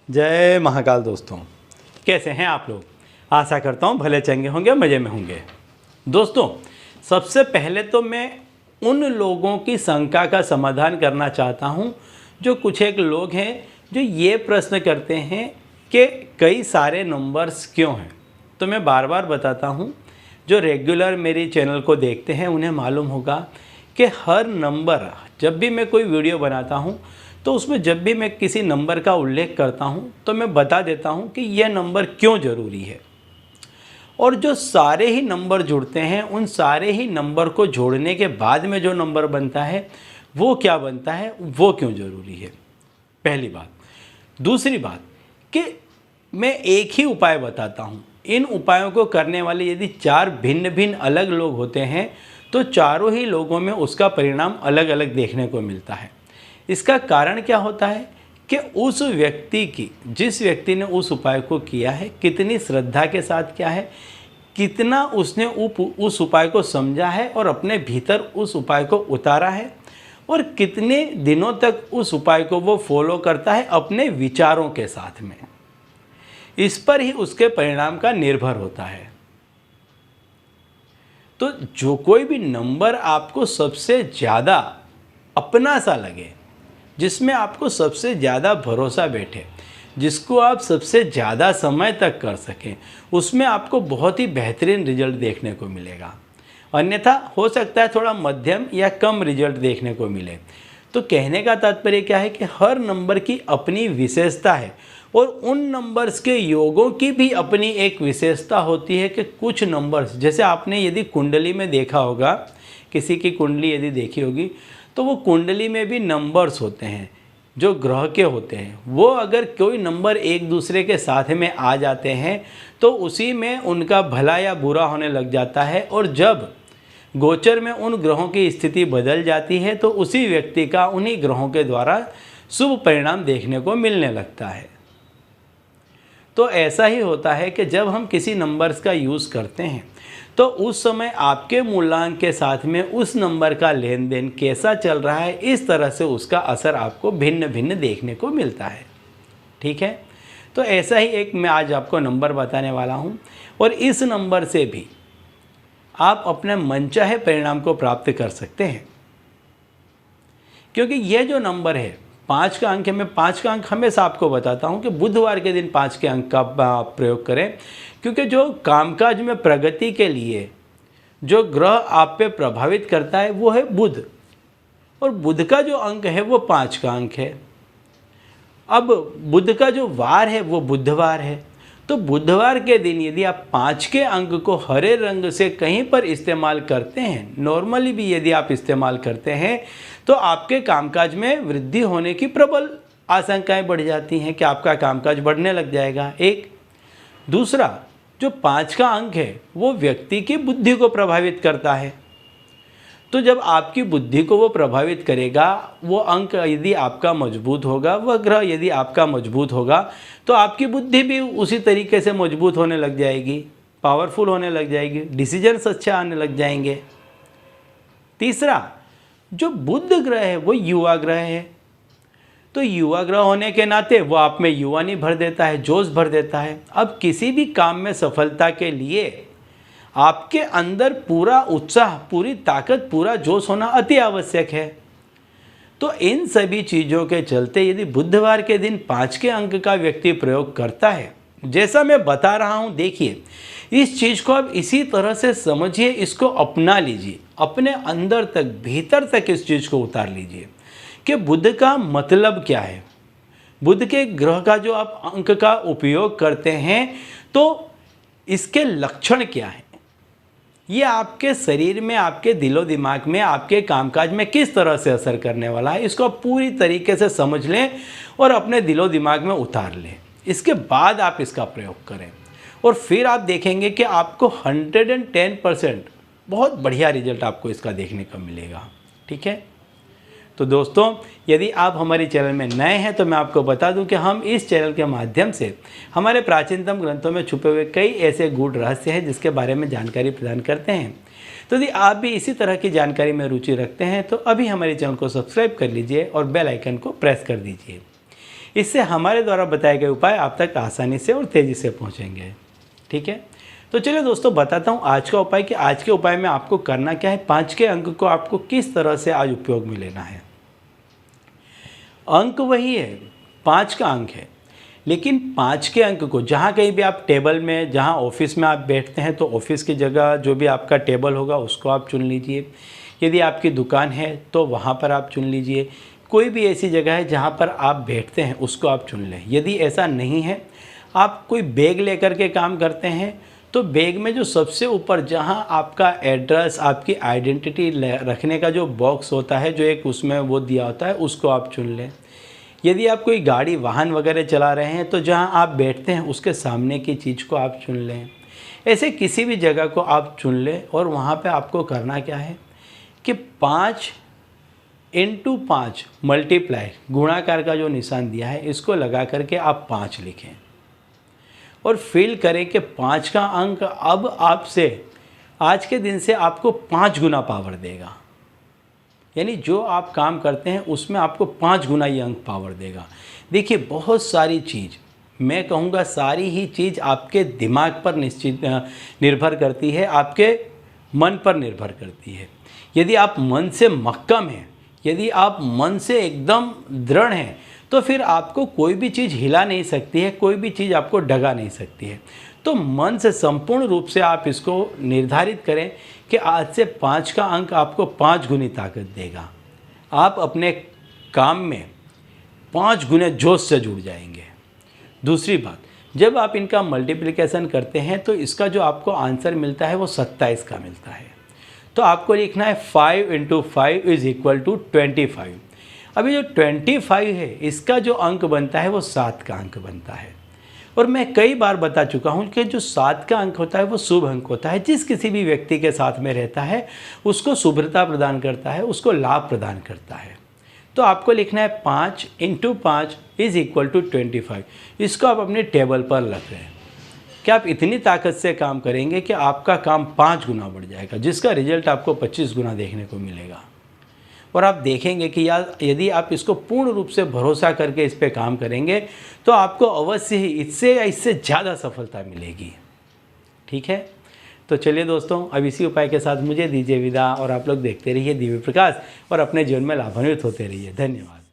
जय महाकाल दोस्तों, कैसे हैं आप लोग। आशा करता हूँ भले चंगे होंगे, मज़े में होंगे। दोस्तों, सबसे पहले तो मैं उन लोगों की शंका का समाधान करना चाहता हूँ जो कुछ एक लोग हैं जो ये प्रश्न करते हैं कि कई सारे नंबर्स क्यों हैं। तो मैं बार बार बताता हूँ, जो रेगुलर मेरी चैनल को देखते हैं उन्हें मालूम होगा कि हर नंबर, जब भी मैं कोई वीडियो बनाता हूँ तो उसमें जब भी मैं किसी नंबर का उल्लेख करता हूँ तो मैं बता देता हूँ कि यह नंबर क्यों ज़रूरी है। और जो सारे ही नंबर जुड़ते हैं, उन सारे ही नंबर को जोड़ने के बाद में जो नंबर बनता है वो क्या बनता है, वो क्यों ज़रूरी है, पहली बात। दूसरी बात कि मैं एक ही उपाय बताता हूँ, इन उपायों को करने वाले यदि चार भिन्न भिन्न अलग लोग होते हैं तो चारों ही लोगों में उसका परिणाम अलग अलग देखने को मिलता है। इसका कारण क्या होता है कि उस व्यक्ति की, जिस व्यक्ति ने उस उपाय को किया है, कितनी श्रद्धा के साथ किया है, कितना उसने उस उपाय को समझा है और अपने भीतर उस उपाय को उतारा है, और कितने दिनों तक उस उपाय को वो फॉलो करता है अपने विचारों के साथ में। इस पर ही उसके परिणाम का निर्भर होता है। तो जो कोई भी नंबर आपको सबसे ज़्यादा अपना सा लगे, जिसमें आपको सबसे ज़्यादा भरोसा बैठे, जिसको आप सबसे ज़्यादा समय तक कर सकें, उसमें आपको बहुत ही बेहतरीन रिजल्ट देखने को मिलेगा। अन्यथा हो सकता है थोड़ा मध्यम या कम रिजल्ट देखने को मिले। तो कहने का तात्पर्य क्या है कि हर नंबर की अपनी विशेषता है और उन नंबर्स के योगों की भी अपनी एक विशेषता होती है कि कुछ नंबर्स, जैसे आपने यदि कुंडली में देखा होगा, किसी की कुंडली यदि देखी होगी तो वो कुंडली में भी नंबर्स होते हैं जो ग्रह के होते हैं। वो अगर कोई नंबर एक दूसरे के साथ में आ जाते हैं तो उसी में उनका भला या बुरा होने लग जाता है, और जब गोचर में उन ग्रहों की स्थिति बदल जाती है तो उसी व्यक्ति का उन्हीं ग्रहों के द्वारा शुभ परिणाम देखने को मिलने लगता है। तो ऐसा ही होता है कि जब हम किसी नंबर्स का यूज़ करते हैं तो उस समय आपके मूलांक के साथ में उस नंबर का लेन देन कैसा चल रहा है, इस तरह से उसका असर आपको भिन्न भिन्न देखने को मिलता है। ठीक है, तो ऐसा ही एक मैं आज आपको नंबर बताने वाला हूँ, और इस नंबर से भी आप अपने मनचाहे परिणाम को प्राप्त कर सकते हैं। क्योंकि यह जो नंबर है 5 का अंक है, मैं 5 का अंक हमेशा आपको बताता हूं कि बुधवार के दिन 5 के अंक का प्रयोग करें, क्योंकि जो कामकाज में प्रगति के लिए जो ग्रह आप पे प्रभावित करता है वो है बुध, और बुध का जो अंक है वो 5 का अंक है। अब बुध का जो वार है वो बुधवार है, तो बुधवार के दिन यदि आप 5 के अंक को हरे रंग से कहीं पर इस्तेमाल करते हैं, नॉर्मली भी यदि आप इस्तेमाल करते हैं, तो आपके कामकाज में वृद्धि होने की प्रबल आशंकाएं बढ़ जाती हैं कि आपका कामकाज बढ़ने लग जाएगा। एक दूसरा, जो 5 का अंक है वो व्यक्ति की बुद्धि को प्रभावित करता है। तो जब आपकी बुद्धि को वो प्रभावित करेगा, वो अंक यदि आपका मजबूत होगा, वह ग्रह यदि आपका मजबूत होगा, तो आपकी बुद्धि भी उसी तरीके से मजबूत होने लग जाएगी, पावरफुल होने लग जाएगी, डिसीजंस अच्छे आने लग जाएंगे। तीसरा, जो बुध ग्रह है वो युवा ग्रह है, तो युवा ग्रह होने के नाते वो आप में युवानी भर देता है, जोश भर देता है। अब किसी भी काम में सफलता के लिए आपके अंदर पूरा उत्साह, पूरी ताकत, पूरा जोश होना अति आवश्यक है। तो इन सभी चीज़ों के चलते यदि बुधवार के दिन 5 के अंक का व्यक्ति प्रयोग करता है, जैसा मैं बता रहा हूँ, देखिए इस चीज़ को आप इसी तरह से समझिए, इसको अपना लीजिए, अपने अंदर तक, भीतर तक इस चीज़ को उतार लीजिए कि बुध का मतलब क्या है। बुध के ग्रह का जो आप अंक का उपयोग करते हैं तो इसके लक्षण क्या हैं, ये आपके शरीर में, आपके दिलो दिमाग में, आपके कामकाज में किस तरह से असर करने वाला है, इसको आप पूरी तरीके से समझ लें और अपने दिलो दिमाग में उतार लें। इसके बाद आप इसका प्रयोग करें और फिर आप देखेंगे कि आपको 110% बहुत बढ़िया रिजल्ट आपको इसका देखने को मिलेगा। ठीक है, तो दोस्तों, यदि आप हमारे चैनल में नए हैं तो मैं आपको बता दूं कि हम इस चैनल के माध्यम से हमारे प्राचीनतम ग्रंथों में छुपे हुए कई ऐसे गूढ़ रहस्य हैं जिसके बारे में जानकारी प्रदान करते हैं। तो यदि आप भी इसी तरह की जानकारी में रुचि रखते हैं तो अभी हमारे चैनल को सब्सक्राइब कर लीजिए और बेल आइकन को प्रेस कर दीजिए। इससे हमारे द्वारा बताए गए उपाय आप तक आसानी से और तेज़ी से पहुँचेंगे। ठीक है, तो चलिए दोस्तों बताता हूँ आज का उपाय कि आज के उपाय में आपको करना क्या है, 5 के अंक को आपको किस तरह से आज उपयोग में लेना है। अंक वही है, 5 का अंक है, लेकिन 5 के अंक को जहाँ कहीं भी आप टेबल में, जहाँ ऑफिस में आप बैठते हैं तो ऑफिस की जगह जो भी आपका टेबल होगा उसको आप चुन लीजिए। यदि आपकी दुकान है तो वहाँ पर आप चुन लीजिए। कोई भी ऐसी जगह है जहाँ पर आप बैठते हैं उसको आप चुन लें। यदि ऐसा नहीं है, आप कोई बैग लेकर के काम करते हैं तो बैग में जो सबसे ऊपर जहाँ आपका एड्रेस, आपकी आइडेंटिटी रखने का जो बॉक्स होता है, जो एक उसमें वो दिया होता है, उसको आप चुन लें। यदि आप कोई गाड़ी वाहन वगैरह चला रहे हैं तो जहाँ आप बैठते हैं उसके सामने की चीज़ को आप चुन लें। ऐसे किसी भी जगह को आप चुन लें और वहाँ पे आपको करना क्या है कि 5 × 5 मल्टीप्लाई, गुणाकार का जो निशान दिया है इसको लगा करके आप 5 लिखें और फील करें कि 5 का अंक अब आपसे आज के दिन से आपको 5 गुना पावर देगा। यानी जो आप काम करते हैं उसमें आपको 5 गुना ये अंक पावर देगा। देखिए बहुत सारी चीज़, मैं कहूँगा सारी ही चीज़ आपके दिमाग पर निर्भर करती है, आपके मन पर निर्भर करती है। यदि आप मन से मक्कम हैं, यदि आप मन से एकदम दृढ़ हैं तो फिर आपको कोई भी चीज़ हिला नहीं सकती है, कोई भी चीज़ आपको डगा नहीं सकती है। तो मन से संपूर्ण रूप से आप इसको निर्धारित करें कि आज से 5 का अंक आपको 5 गुनी ताकत देगा। आप अपने काम में 5 गुने जोश से जुड़ जाएंगे। दूसरी बात, जब आप इनका मल्टीप्लिकेशन करते हैं तो इसका जो आपको आंसर मिलता है वो 27 का मिलता है। तो आपको लिखना है 5 × 5 = 25। अभी जो 25 है इसका जो अंक बनता है वो 7 का अंक बनता है। और मैं कई बार बता चुका हूँ कि जो 7 का अंक होता है वो शुभ अंक होता है। जिस किसी भी व्यक्ति के साथ में रहता है उसको शुभ्रता प्रदान करता है, उसको लाभ प्रदान करता है। तो आपको लिखना है 5 × 5 = 25। इसको आप अपने टेबल पर रख रहे हैं कि आप इतनी ताकत से काम करेंगे कि आपका काम 5 गुना बढ़ जाएगा, जिसका रिजल्ट आपको 25 गुना देखने को मिलेगा। और आप देखेंगे कि यार यदि आप इसको पूर्ण रूप से भरोसा करके इस पे काम करेंगे तो आपको अवश्य ही इससे या इससे ज़्यादा सफलता मिलेगी। ठीक है, तो चलिए दोस्तों, अब इसी उपाय के साथ मुझे दीजिए विदा और आप लोग देखते रहिए दिव्य प्रकाश और अपने जीवन में लाभान्वित होते रहिए। धन्यवाद।